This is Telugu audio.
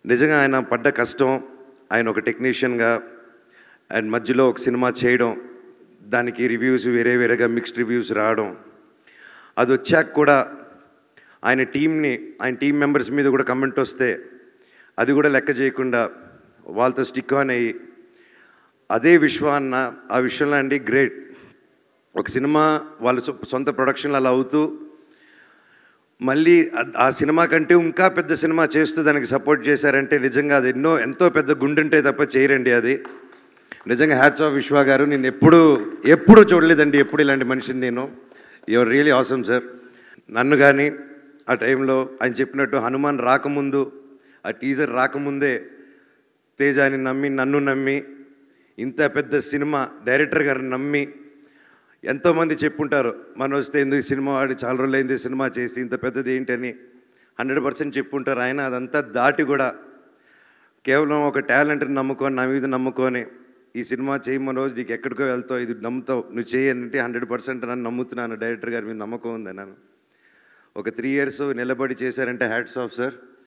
నిజంగా ఆయన పడ్డ కష్టం, ఆయన ఒక టెక్నీషియన్గా అండ్ మధ్యలో ఒక సినిమా చేయడం, దానికి రివ్యూస్ వేరేగా మిక్స్డ్ రివ్యూస్ రావడం, అది వచ్చాక కూడా ఆయన టీం మెంబర్స్ మీద కూడా కమెంట్ వస్తే అది కూడా లెక్క చేయకుండా వాళ్ళతో స్టిక్ ఆన్ అయ్యి అదే విశ్వాన్న ఆ విషయంలో అండి గ్రేట్. ఒక సినిమా వాళ్ళ సొంత ప్రొడక్షన్లు అలా అవుతూ మళ్ళీ ఆ సినిమా కంటే ఇంకా పెద్ద సినిమా చేస్తూ దానికి సపోర్ట్ చేశారంటే నిజంగా అది ఎంతో పెద్ద గుండెంటే తప్ప చేయరండి. అది నిజంగా హ్యాట్స్ ఆఫ్ విశ్వ గారు. నేను ఎప్పుడూ చూడలేదండి ఎప్పుడు ఇలాంటి మనిషిని నేను. Your really awesome sir. నన్ను కానీ ఆ టైంలో ఆయన చెప్పినట్టు హనుమాన్ రాకముందు, ఆ టీజర్ రాకముందే తేజాని నమ్మి, నన్ను నమ్మి, ఇంత పెద్ద సినిమా డైరెక్టర్ గారిని నమ్మి, ఎంతోమంది చెప్పుంటారు మనం వస్తే ఎందుకు సినిమా ఆడి చాలా రోజులైంది సినిమా చేసి ఇంత పెద్దది ఏంటని 100% చెప్పుంటారు. ఆయన అదంతా దాటి కూడా కేవలం ఒక టాలెంట్ని నమ్ముకొని, నా మీద నమ్ముకొని ఈ సినిమా చేయమని రోజు నీకు ఎక్కడికో వెళ్తావు, ఇది నమ్ముతావు, నువ్వు చేయాలంటే 100% నన్ను నమ్ముతున్నాను, డైరెక్టర్ గారి మీద నమ్మకం ఉంది. నన్ను ఒక 3 years నిలబడి చేశారంటే హ్యాట్స్ ఆఫ్ సార్.